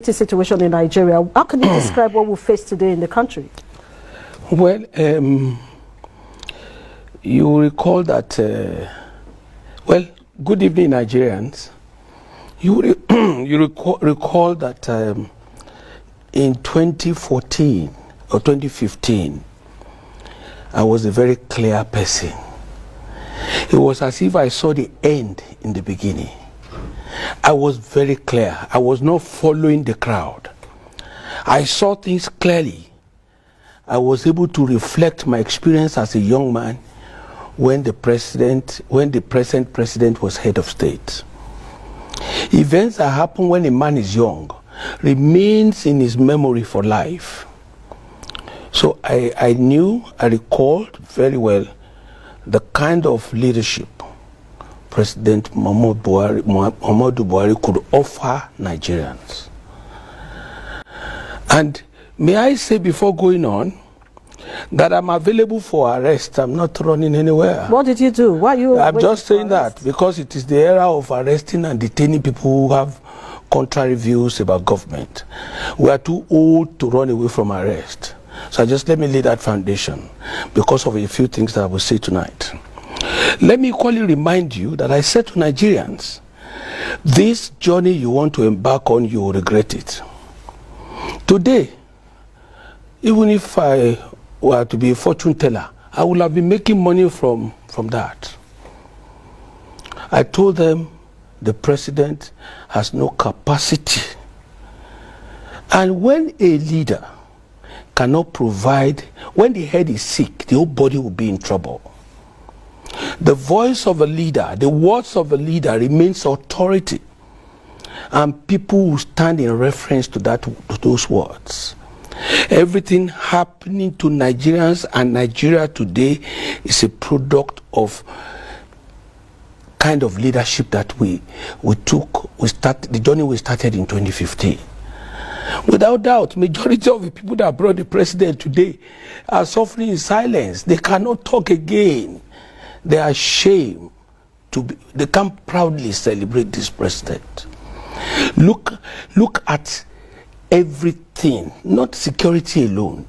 Situation in Nigeria. How can you describe what we face today in the country? Well, you recall that, well, good evening, Nigerians. You recall that in 2014 or 2015, I was a very clear person. It was as if I saw the end in the beginning. I was very clear. I was not following the crowd. I saw things clearly. I was able to reflect my experience as a young man when the present president was head of state. Events that happen when a man is young remains in his memory for life. So I recalled very well the kind of leadership President Muhammadu Buhari could offer Nigerians. And may I say before going on that I'm available for arrest. I'm not running anywhere. What did you do? Why you? I'm just saying that because it is the era of arresting and detaining people who have contrary views about government. We are too old to run away from arrest. So just let me lay that foundation because of a few things that I will say tonight. Let me equally remind you that I said to Nigerians, this journey you want to embark on, you will regret it. Today, even if I were to be a fortune teller, I would have been making money from that. I told them the president has no capacity. And when a leader cannot provide, when the head is sick, the whole body will be in trouble. The voice of a leader, the words of a leader remains authority, and people will stand in reference to those words. Everything happening to Nigerians and Nigeria today is a product of kind of leadership that we took. The journey we started in 2015. Without doubt, majority of the people that brought the president today are suffering in silence. They cannot talk again. They are ashamed they can't proudly celebrate this president. Look at everything, not security alone.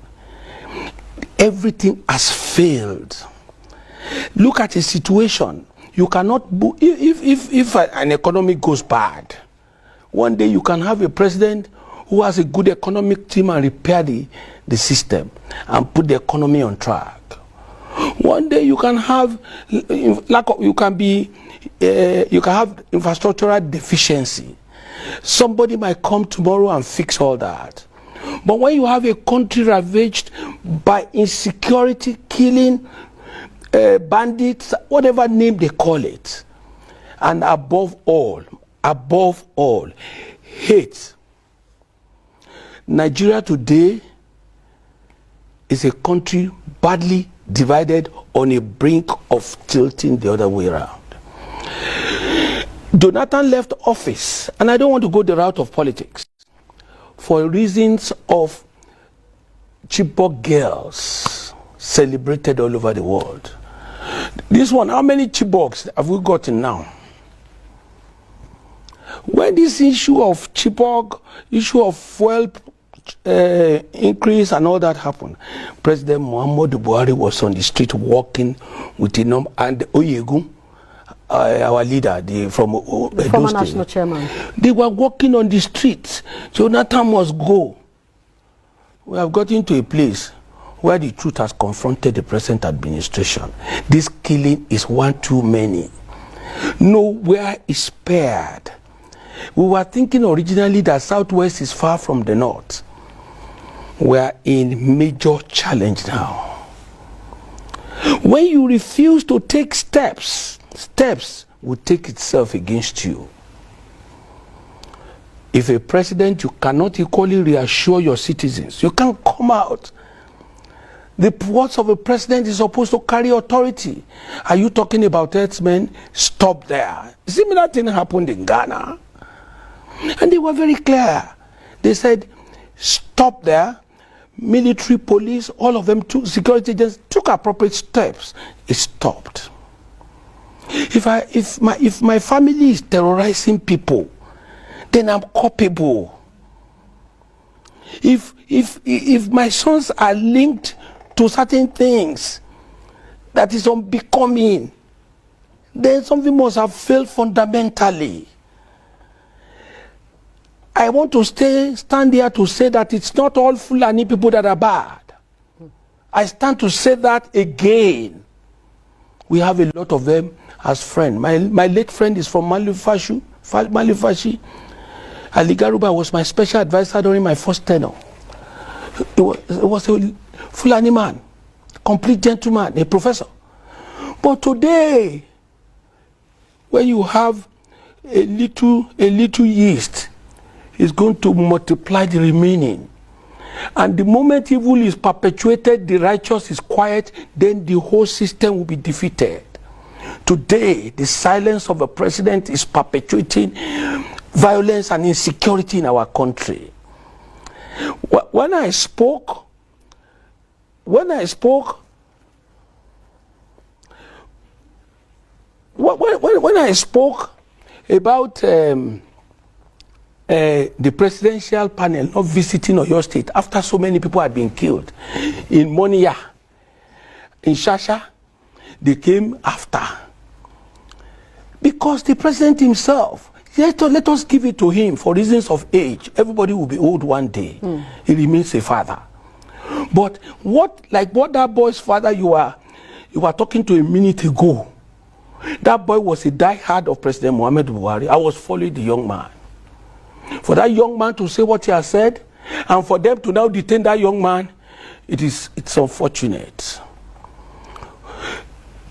Everything has failed. Look at a situation. You cannot, if an economy goes bad, one day you can have a president who has a good economic team and repair the system and put the economy on track. One day you can have you can have infrastructural deficiency. Somebody might come tomorrow and fix all that. But when you have a country ravaged by insecurity, killing, bandits, whatever name they call it, and above all, hate. Nigeria today is a country badly divided on a brink of tilting the other way around. Jonathan left office, and I don't want to go the route of politics, for reasons of Chibok girls celebrated all over the world. This one, how many Chiboks have we gotten now? When this issue of Chibok, issue of fuel increase and all that happened, President Muhammadu Buhari was on the street walking with and Oyegu, our leader, from the former national chairman. They were walking on the streets. Jonathan must go. We have gotten to a place where the truth has confronted the present administration. This killing is one too many. Nowhere is spared. We were thinking originally that Southwest is far from the North. We are in major challenge now. When you refuse to take steps will take itself against you. If a president, you cannot equally reassure your citizens, you can't come out. The words of a president is supposed to carry authority. Are you talking about herdsmen? Stop there. Similar thing happened in Ghana. And they were very clear. They said, stop there. Military, police, all of them security agents took appropriate steps. It stopped. If my family is terrorizing people, then I'm culpable. if my sons are linked to certain things that is unbecoming, then something must have failed fundamentally. I want to stand here to say that it's not all Fulani people that are bad. I stand to say that again. We have a lot of them as friends. My late friend is from Malifashi. Ali Garuba was my special advisor during my first tenure. It was a Fulani man, complete gentleman, a professor. But today, when you have a little yeast, it's going to multiply the remaining. And the moment evil is perpetuated, the righteous is quiet, then the whole system will be defeated. Today, the silence of the president is perpetuating violence and insecurity in our country. When I spoke about the presidential panel not visiting Oyo State after so many people had been killed in Moniya, in Shasha, they came after. Because the president himself, let us give it to him for reasons of age. Everybody will be old one day. He remains a father. But like what that boy's father you were talking to a minute ago, that boy was a diehard of President Muhammad Buhari. I was following the young man. For that young man to say what he has said, and for them to now detain that young man, it's unfortunate.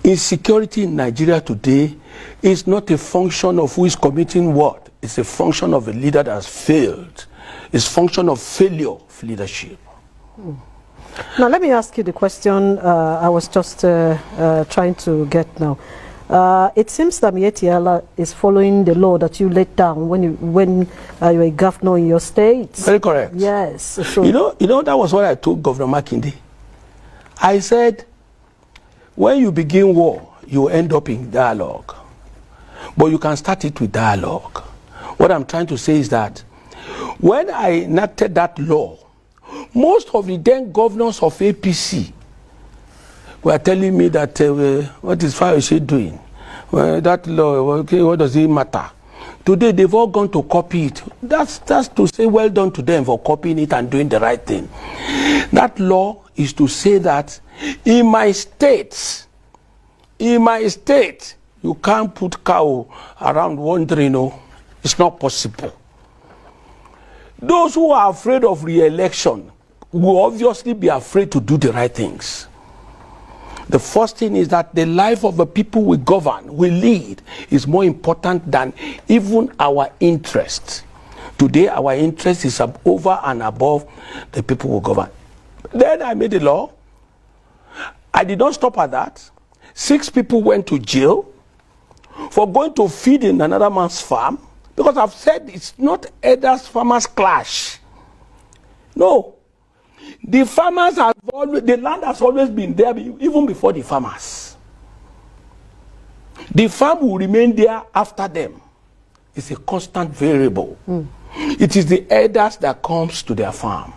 Insecurity in Nigeria today is not a function of who is committing what. It's a function of a leader that has failed. It's a function of failure of leadership. Now let me ask you the question I was just trying to get now. It seems that Mietiala is following the law that you laid down when you were a governor in your state. Very correct. Yes. So you know that was what I told Governor Makinde. I said, when you begin war, you end up in dialogue. But you can start it with dialogue. What I'm trying to say is that when I enacted that law, most of the then governors of APC were telling me that what is Fayose doing? That law, okay, what does it matter? Today they've all gone to copy it. That's to say well done to them for copying it and doing the right thing. That law is to say that in my state, you can't put cow around wandering, it's not possible. Those who are afraid of re-election will obviously be afraid to do the right things. The first thing is that the life of the people we govern, we lead, is more important than even our interest. Today, our interest is over and above the people we govern. Then I made a law. I did not stop at that. 6 people went to jail for going to feed in another man's farm, because I've said it's not elders farmers clash. No. The farmers have always, the land has always been there even before the farmers. The farm will remain there after them. It's a constant variable. It is the elders that comes to their farm.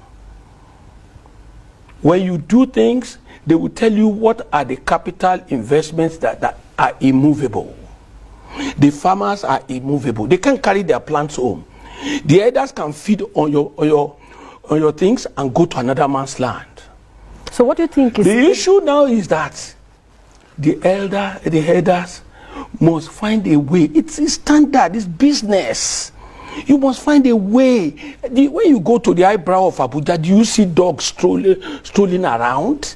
When you do things, they will tell you what are the capital investments that are immovable. The farmers are immovable. They can carry their plants home. The elders can feed on your things and go to another man's land. So what do you think is... The issue now is that the elders must find a way. It's standard, it's business. You must find a way. When you go to the eyebrow of Abuja, do you see dogs strolling around?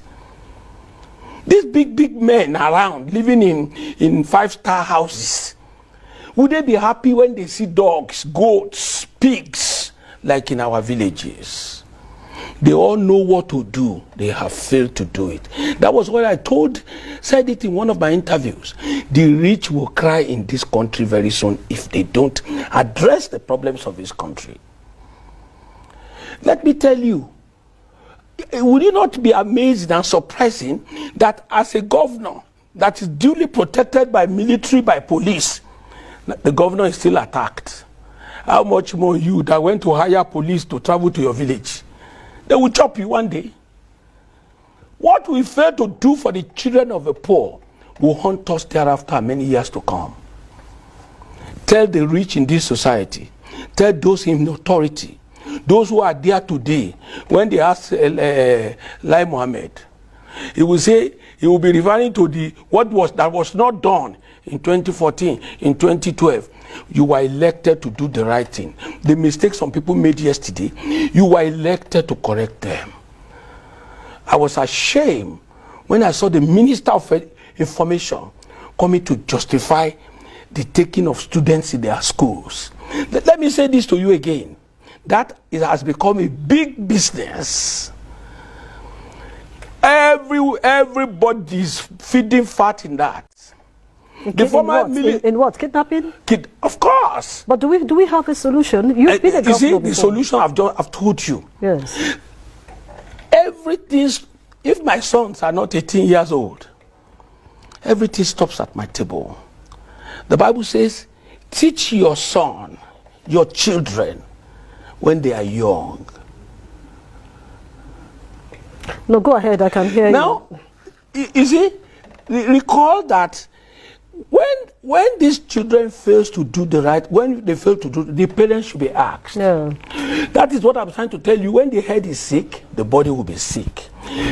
These big men around, living in 5-star houses, would they be happy when they see dogs, goats, pigs, like in our villages? They all know what to do. They have failed to do it. That was what I said it in one of my interviews. The rich will cry in this country very soon if they don't address the problems of this country. Let me tell you, would you not be amazed and surprising that as a governor that is duly protected by military, by police, the governor is still attacked? How much more you that went to hire police to travel to your village They will chop you one day. What we fail to do for the children of the poor will haunt us thereafter many years to come. Tell the rich in this society, tell those in authority, those who are there today, when they ask Lai Mohammed, he will say, he will be referring to what was not done in 2014, in 2012. You were elected to do the right thing. The mistakes some people made yesterday, you were elected to correct them. I was ashamed when I saw the Minister of Information coming to justify the taking of students in their schools. Let me say this to you again. That has become a big business. Everybody's feeding fat in that. In what? Kidnapping? Of course. But do we have a solution? You've been a governor before. The solution I've told you. Yes. Everything, if my sons are not 18 years old, everything stops at my table. The Bible says, teach your son, your children, when they are young. No, go ahead, I can hear you. Now, you see, recall that when these children fails to do the right, when they fail to do, the parents should be asked. Yeah. That is what I'm trying to tell you. When the head is sick, the body will be sick.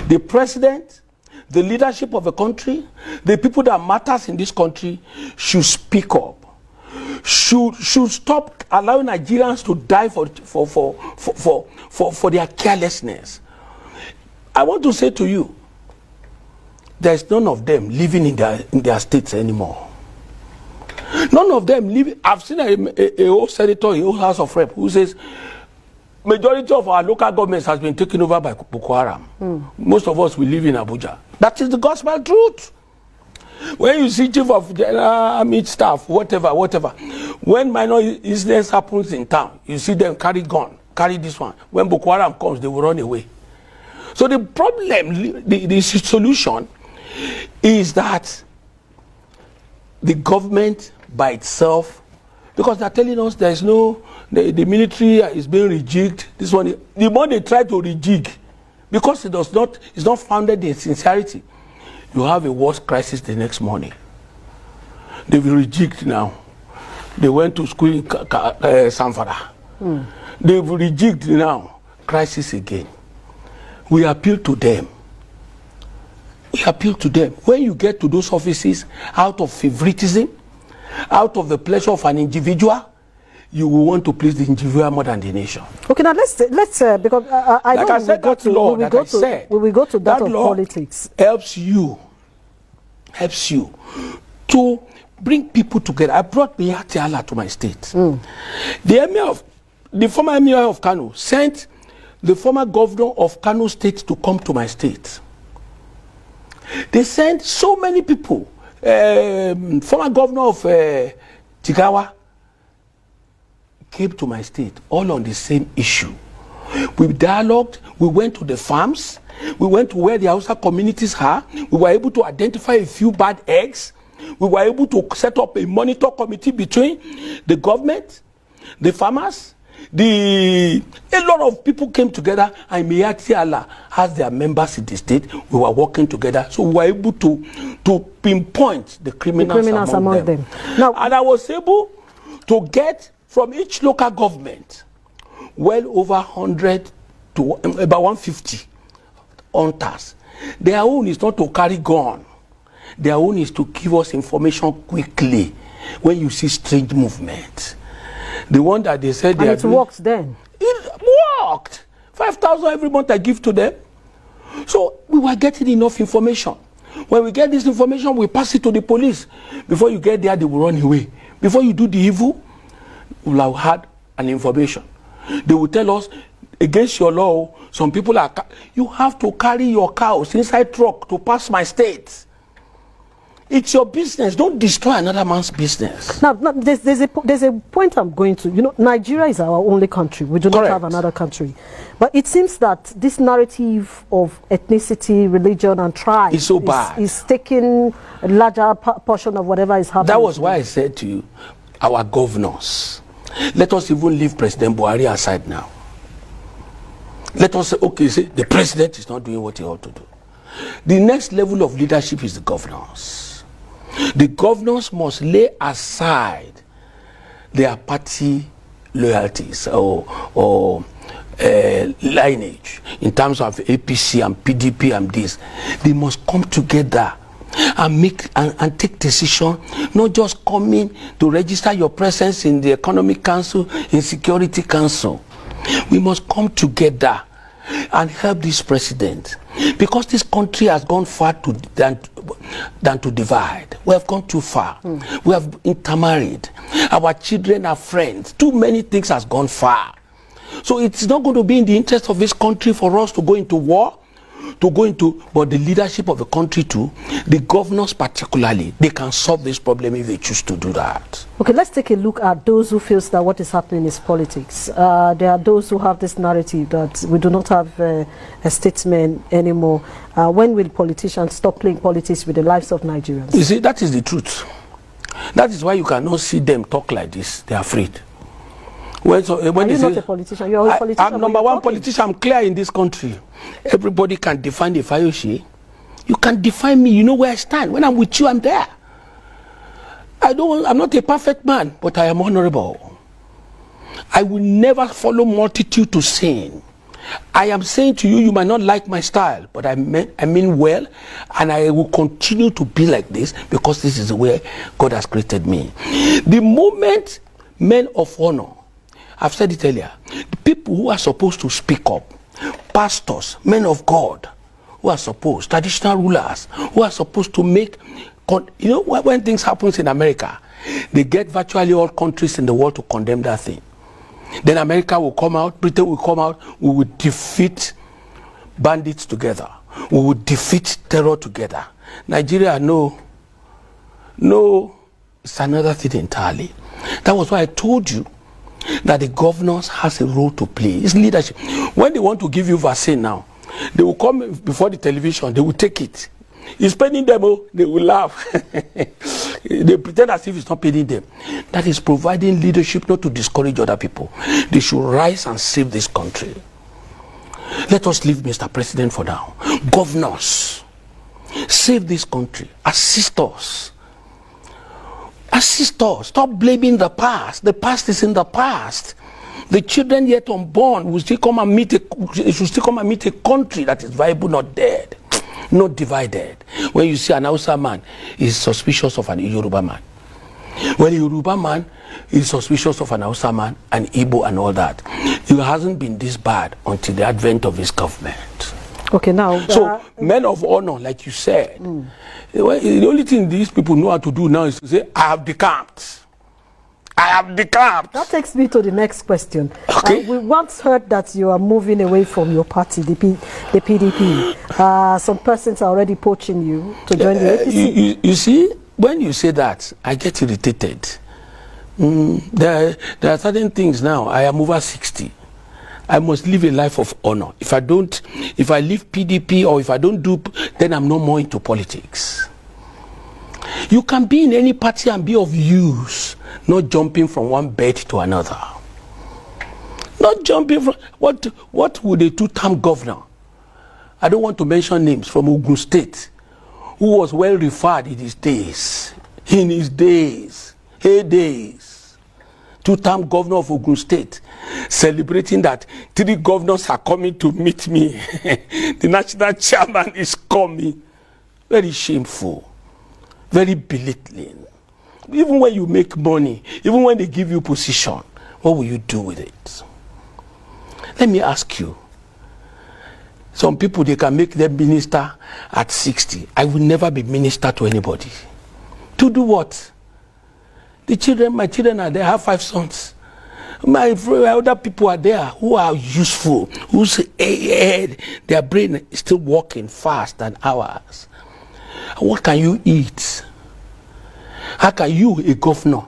The president, the leadership of a country, the people that matters in this country should speak up. Should stop allowing Nigerians to die for their carelessness. I want to say to you, there is none of them living in their states anymore. None of them living. I've seen a old senator, a old House of Rep, who says majority of our local governments has been taken over by Boko Haram. Most of us will live in Abuja. That is the gospel truth. When you see chief of general army staff, whatever, when minor incidents happens in town, you see them carry gun, carry this one. When Boko Haram comes, they will run away. So the problem, the solution is that the government by itself, because they're telling us there is no, the military is being rejigged. This one, the more they try to rejig, because it's not founded in sincerity, you have a worse crisis the next morning. They've rejigged now. They went to school in Samfara. They've rejigged now. Crisis again. We appeal to them. We appeal to them. When you get to those offices out of favoritism, out of the pleasure of an individual, you will want to please the individual more than the nation. Okay, now let's because I like know I said, we will go to that of politics. Helps you to bring people together. I brought Miyati Allah to my state. The former emir of Kano sent the former governor of Kano State to come to my state. They sent so many people. Former governor of Jigawa came to my state, all on the same issue. We dialogued, we went to the farms, we went to where the Hausa communities are, we were able to identify a few bad eggs, we were able to set up a monitor committee between the government, the farmers, a lot of people came together, and Miyati Allah has their members in the state. We were working together, so we were able to pinpoint the criminals among them. Now, and I was able to get from each local government well over 100 to about 150 hunters. Their own is not to carry gun. Their own is to give us information quickly when you see strange movement. The one that they said and it works then. It worked. 5,000 every month I give to them. So we were getting enough information. When we get this information, we pass it to the police. Before you get there, they will run away. Before you do the evil, we will have had an information. They will tell us, against your law, some people are, you have to carry your cows inside truck to pass my state. It's your business. Don't destroy another man's business. Now there's a point I'm going to. You know, Nigeria is our only country. We do not have another country. But it seems that this narrative of ethnicity, religion, and tribe is so bad. Is taking a larger portion of whatever is happening. That was why I said to you, our governors, let us even leave President Buhari aside now. Let us say, okay, say the president is not doing what he ought to do. The next level of leadership is the governors. The governors must lay aside their party loyalties or lineage in terms of APC and PDP and this. They must come together and make and take decision, not just coming to register your presence in the Economic Council, in Security Council. We must come together and help this president, because this country has gone far than to divide. We have gone too far. We have intermarried. Our children are friends. Too many things has gone far. So it's not going to be in the interest of this country for us to go into war, but the leadership of the country too, the governors particularly, they can solve this problem if they choose to do that. Okay, let's take a look at those who feel that what is happening is politics. There are those who have this narrative that we do not have a statesman anymore. When will politicians stop playing politics with the lives of Nigerians? You see, that is the truth. That is why you cannot see them talk like this. They are afraid. When are you not a politician? You're a politician. I'm number one politician. I'm clear in this country. Everybody can define the Fayose. You can define me. You know where I stand. When I'm with you, I'm there. I'm not a perfect man, but I am honorable. I will never follow multitude to sin. I am saying to you, you might not like my style, but I mean well, and I will continue to be like this because this is the way God has created me. The moment men of honor, I've said it earlier, the people who are supposed to speak up, pastors, men of God, who are supposed, traditional rulers, who are supposed to make, you know, when things happen in America, they get virtually all countries in the world to condemn that thing. Then America will come out, Britain will come out, we will defeat bandits together. We will defeat terror together. Nigeria, no, it's another thing entirely. That was why I told you that the governors has a role to play. It's leadership. When they want to give you vaccine now, they will come before the television, they will take it. It's paying them, they will laugh. They pretend as if it's not paying them. That is providing leadership not to discourage other people. They should rise and save this country. Let us leave Mr. President for now. Governors, save this country. Assist us. Assist us. Stop blaming the past. The past is in the past. The children yet unborn will still come and meet a country that is viable, not dead, not divided. When you see an Hausa man is suspicious of an Yoruba man. When a Yoruba man is suspicious of an Hausa man, an Igbo and all that. It hasn't been this bad until the advent of his government. Okay, now... So, men of honor, like you said, the only thing these people know how to do now is to say, I have decamped. I have decamped. That takes me to the next question. Okay. We once heard that you are moving away from your party, the PDP. Some persons are already poaching you to join the APC. You see, when you say that, I get irritated. There are certain things now. I am over 60. I must live a life of honor. If I leave PDP or if I don't do, then I'm no more into politics. You can be in any party and be of use, not jumping from one bed to another. Not jumping from, what would a two-term governor, I don't want to mention names, from Ogun State, who was well referred in his days, heydays, two-term governor of Ogun State, celebrating that 3 governors are coming to meet me. The national chairman is coming. Very shameful. Very belittling. Even when you make money, even when they give you position, what will you do with it? Let me ask you. Some people, they can make them minister at 60. I will never be minister to anybody. To do what? My children are there. I have 5 sons. My other people are there who are useful, whose head, their brain is still working fast than ours. What can you eat? How can you, a governor,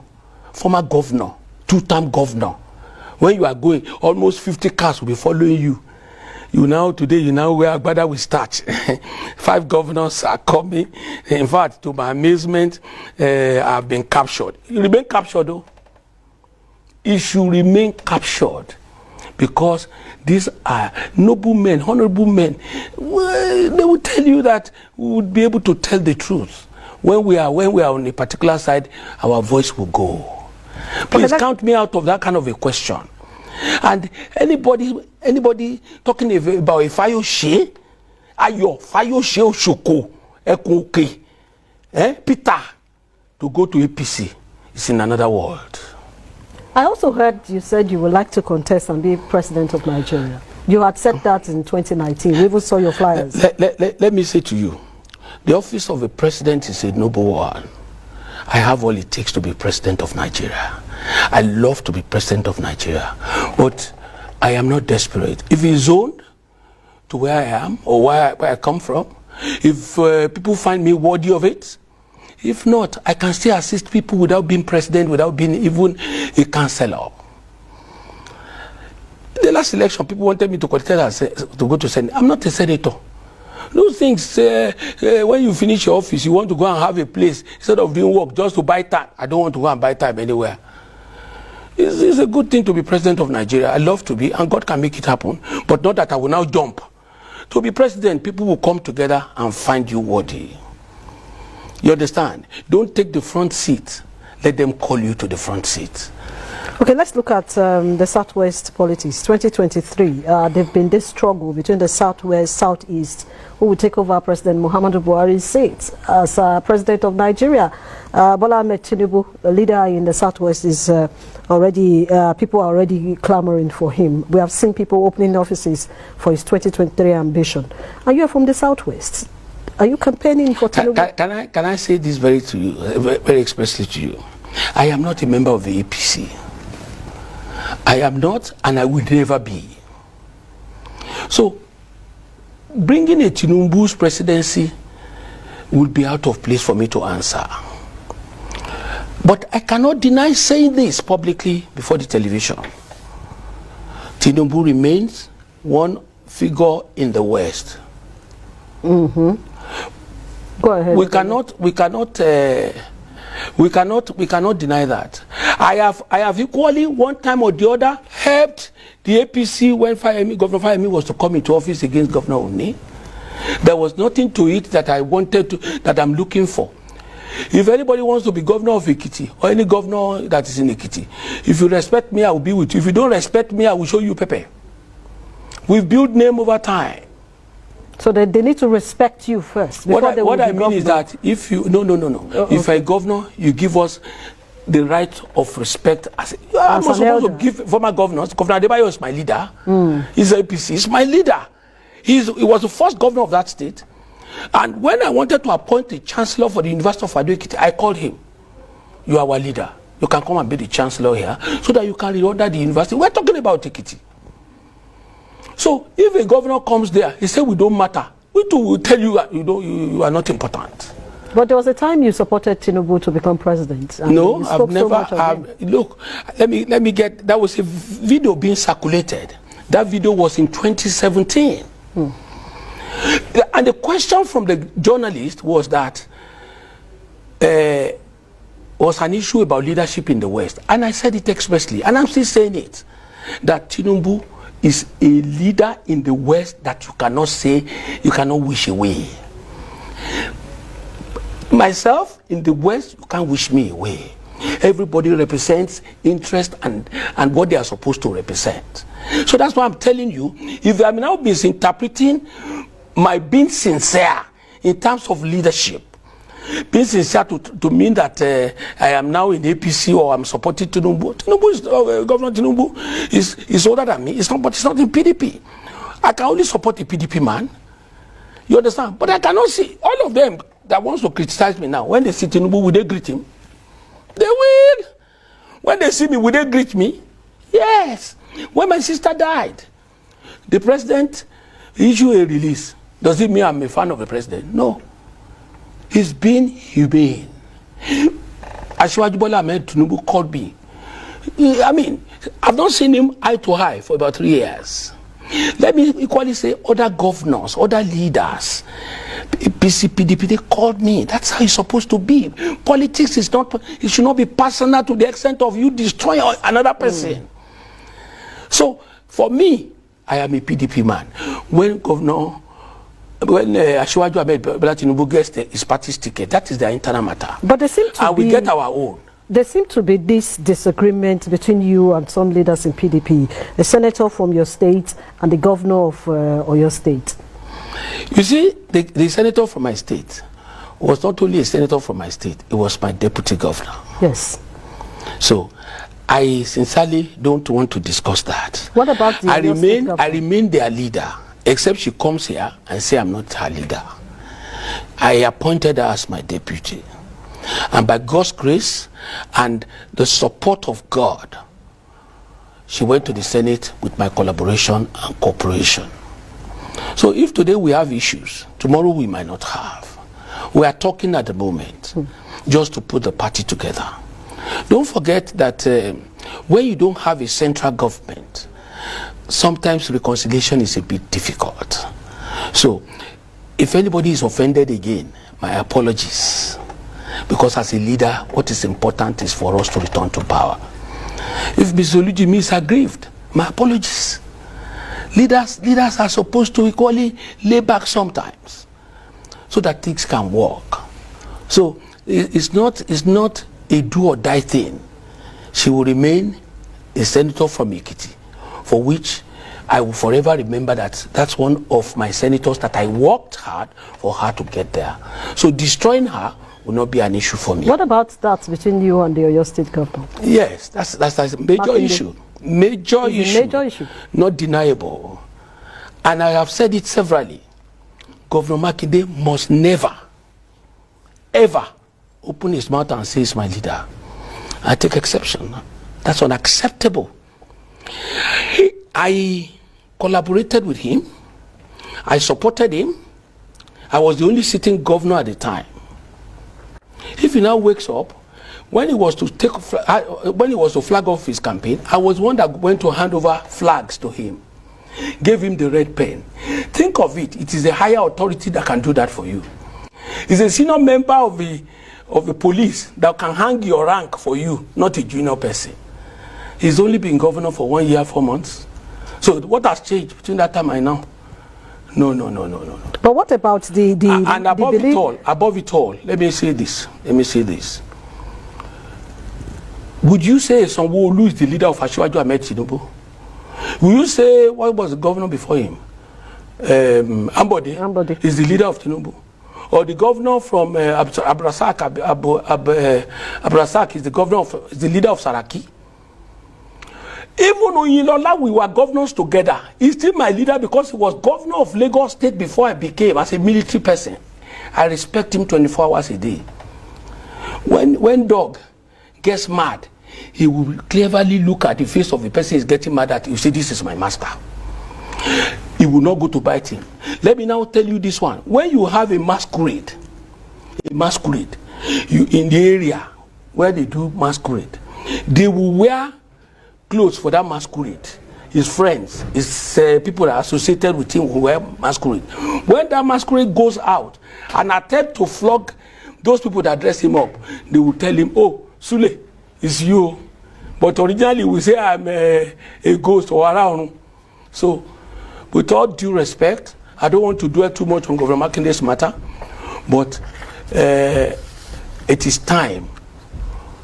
former governor, two-term governor, when you are going, almost 50 cars will be following you. Today you now where Agbada will start. 5 governors are coming. In fact, to my amazement, I've been captured. You remain captured though. It should remain captured. because these are noble men, honorable men. Well, they will tell you that we would be able to tell the truth. When we are on a particular side, our voice will go. Please count me out of that kind of a question. And anybody talking about a Fayose, Ayo Fayose Oshoko, Ekoke, Peter, to go to APC is in another world. I also heard you said you would like to contest and be president of Nigeria. You had said that in 2019. We even saw your flyers. Let me say to you, the office of a president is a noble one. I have all it takes to be president of Nigeria. I love to be president of Nigeria, but I am not desperate. If it's zoned to where I am or where I come from, if people find me worthy of it, if not, I can still assist people without being president, without being even a councillor. The last election, people wanted me to contest to go to Senate. I'm not a senator. Those things, when you finish your office, you want to go and have a place instead of doing work just to buy time. I don't want to go and buy time anywhere. It's a good thing to be president of Nigeria. I love to be, and God can make it happen. But not that I will now jump. To be president, people will come together and find you worthy. You understand? Don't take the front seat. Let them call you to the front seat. Okay, let's look at the Southwest politics. 2023, there's been this struggle between the Southwest, Southeast, who will take over President Muhammadu Buhari's seat as president of Nigeria. Bola Ahmed Tinubu, a leader in the Southwest, is already, people are already clamoring for him. We have seen people opening offices for his 2023 ambition. And you are from the Southwest. Are you campaigning for Tinubu? Can I say this very expressly to you? I am not a member of the APC. I am not, and I will never be. So, bringing a Tinubu's presidency would be out of place for me to answer. But I cannot deny saying this publicly before the television. Tinubu remains one figure in the West. Mm-hmm. Go ahead. We cannot deny that. I have equally, one time or the other, helped the APC when Governor Fayemi was to come into office against Governor Oni. There was nothing to it that I wanted to, that I'm looking for. If anybody wants to be governor of Ekiti, or any governor that is in Ekiti, if you respect me, I will be with you. If you don't respect me, I will show you Pepe. We've built name over time. So they need to respect you first. What I mean is that if you if a governor, you give us the right of respect. I'm not supposed to give former governors. Governor Adebayo is my leader. He's APC. He's my leader. He was the first governor of that state. And when I wanted to appoint the chancellor for the University of Ayo Ekiti, I called him. You are our leader. You can come and be the chancellor here so that you can reorder the university. We're talking about Ekiti. So if a governor comes there, he said we don't matter. We too will tell you that you are not important. But there was a time you supported Tinubu to become president. No, I've never. Look, let me get. That was a video being circulated. That video was in 2017. And the question from the journalist was that was an issue about leadership in the West, and I said it expressly, and I'm still saying it, that Tinubu is a leader in the West that you cannot say, you cannot wish away. Myself in the West, you can't wish me away. Everybody represents interest and what they are supposed to represent. So that's why I'm telling you, if I'm now misinterpreting my being sincere in terms of leadership, being sincere to mean that I am now in APC or I'm supporting Tinubu. Tinubu is, Governor Tinubu is older than me. But it's not in PDP. I can only support a PDP man. You understand? But I cannot see all of them that wants to criticize me now. When they see Tinubu, will they greet him? They will. When they see me, will they greet me? Yes. When my sister died, the president issued a release. Does it mean I'm a fan of the president? No. He's been humane. Asiwaju Bola Ahmed Tinubu called me. I mean, I've not seen him eye to eye for about 3 years. Let me equally say other governors, other leaders, APC, PDP, they called me. That's how it's supposed to be. Politics is not, it should not be personal to the extent of you destroying another person. So For me, I am a PDP man. When Asiwaju Ahmed Bola Tinubu gets his party's ticket, that is their internal matter. But there seem to we get our own. There seems to be this disagreement between you and some leaders in PDP, a senator from your state and the governor of Oyo State. You see, the senator from my state was not only a senator from my state, it was my deputy governor. Yes. So, I sincerely don't want to discuss that. What about the I remain their leader, except she comes here and say I'm not her leader. I appointed her as my deputy. And by God's grace and the support of God, she went to the Senate with my collaboration and cooperation. So if today we have issues, tomorrow we might not have. We are talking at the moment just to put the party together. Don't forget that when you don't have a central government, sometimes reconciliation is a bit difficult. So if anybody is offended again, my apologies. Because as a leader, what is important is for us to return to power. If Ms. Oluji is aggrieved, my apologies. Leaders are supposed to equally lay back sometimes so that things can work. So it's not a do or die thing. She will remain a senator from Ekiti, for which I will forever remember that that's one of my senators that I worked hard for her to get there. So destroying her will not be an issue for me. What about that between you and the Oyo State government? Yes, that's a major issue. Major issue. Not deniable. And I have said it severally. Governor Makinde must never, ever open his mouth and say he's my leader. I take exception. That's unacceptable. I collaborated with him. I supported him. I was the only sitting governor at the time. If he now wakes up, when he was to flag off his campaign, I was one that went to hand over flags to him, gave him the red pen. Think of it. It is a higher authority that can do that for you. It's a senior member of the police that can hang your rank for you, not a junior person. He's only been governor for 1 year, 4 months. So what has changed between that time and now? No. But what about the and above it all, let me say this. Would you say Sanwo-Olu is the leader of Asiwaju Ahmed Tinubu? Will you say what was the governor before him? Ambode is the leader of Tinubu? Or the governor from Abrasak is the leader of Saraki? Even Oyinlola, we were governors together. He's still my leader because he was governor of Lagos State before I became as a military person. I respect him 24 hours a day. When dog gets mad, he will cleverly look at the face of the person he's getting mad at. You say, this is my master. He will not go to bite him. Let me now tell you this one. When you have a masquerade, you in the area where they do masquerade, they will wear clothes for that masquerade. His friends, his people that are associated with him will wear masquerade. When that masquerade goes out and attempt to flog those people that dress him up, they will tell him, oh, Sule, it's you. But originally we say I'm a ghost or around. So, with all due respect, I don't want to dwell too much on Governor Makinde's matter, but it is time.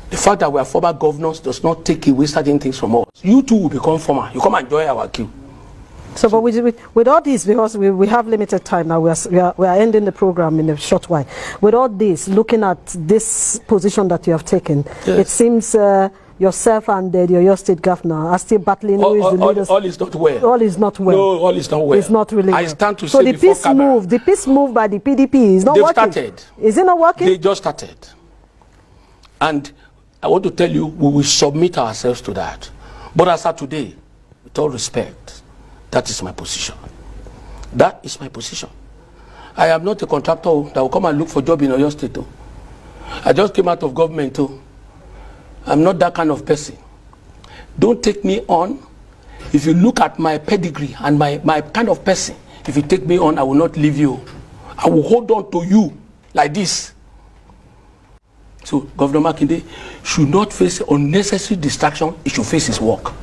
The fact that we are former governors does not take away certain things from us. You too will become former. You come and enjoy our queue. So, but with all this, because we have limited time now, we are ending the program in a short while. With all this, looking at this position that you have taken, yes, it seems yourself and the Oyo State governor are still battling. All is not well. All is not well. No, all is not well. It's not really well. I stand to so say before camera. The peace move by the PDP is not working. They've started. Is it not working? They just started. And I want to tell you, we will submit ourselves to that. But as of today, with all respect, that is my position. That is my position. I am not a contractor that will come and look for a job in Oyo State. I just came out of government. I'm not that kind of person. Don't take me on. If you look at my pedigree and my kind of person, if you take me on, I will not leave you. I will hold on to you like this. So Governor Makinde should not face unnecessary distraction. He should face his work.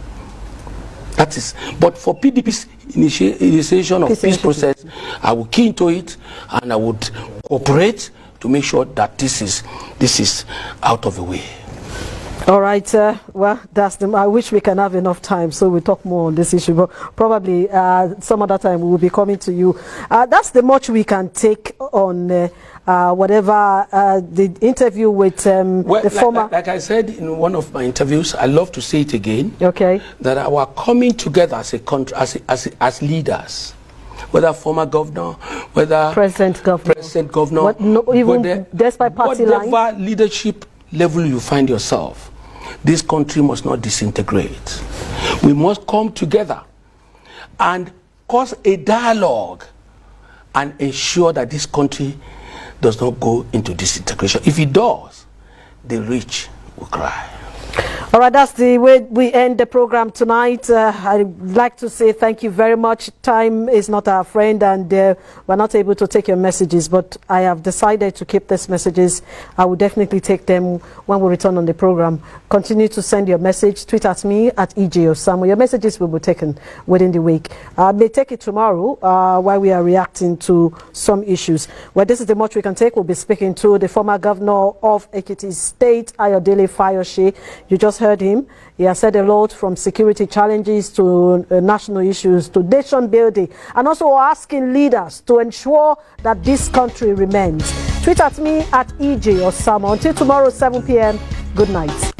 That is, but for PDP's initiation of peace process, I will key into it and I would cooperate to make sure that this is out of the way. All right, well, that's the. I wish we can have enough time so we talk more on this issue, but probably some other time we will be coming to you. That's the much we can take on whatever the interview with the former. Like I said in one of my interviews, I love to say it again. Okay. That our coming together as a country, as leaders, whether former governor, whether present governor, even despite party lines, whatever leadership level you find yourself, this country must not disintegrate. We must come together and cause a dialogue and ensure that this country does not go into disintegration. If it does, the rich will cry. All right, that's the way we end the program tonight. I'd like to say thank you very much. Time is not our friend, and we're not able to take your messages, but I have decided to keep these messages. I will definitely take them when we return on the program. Continue to send your message. Tweet at me at Ayo Fayose. Your messages will be taken within the week. I may take it tomorrow while we are reacting to some issues. Well, this is the much we can take. We'll be speaking to the former governor of Ekiti State, Ayo Fayose. You just heard him. He has said a lot, from security challenges to national issues to nation building, and also asking leaders to ensure that this country remains. Tweet at me at Ayo Fayose. Until tomorrow, 7 p.m. Good night.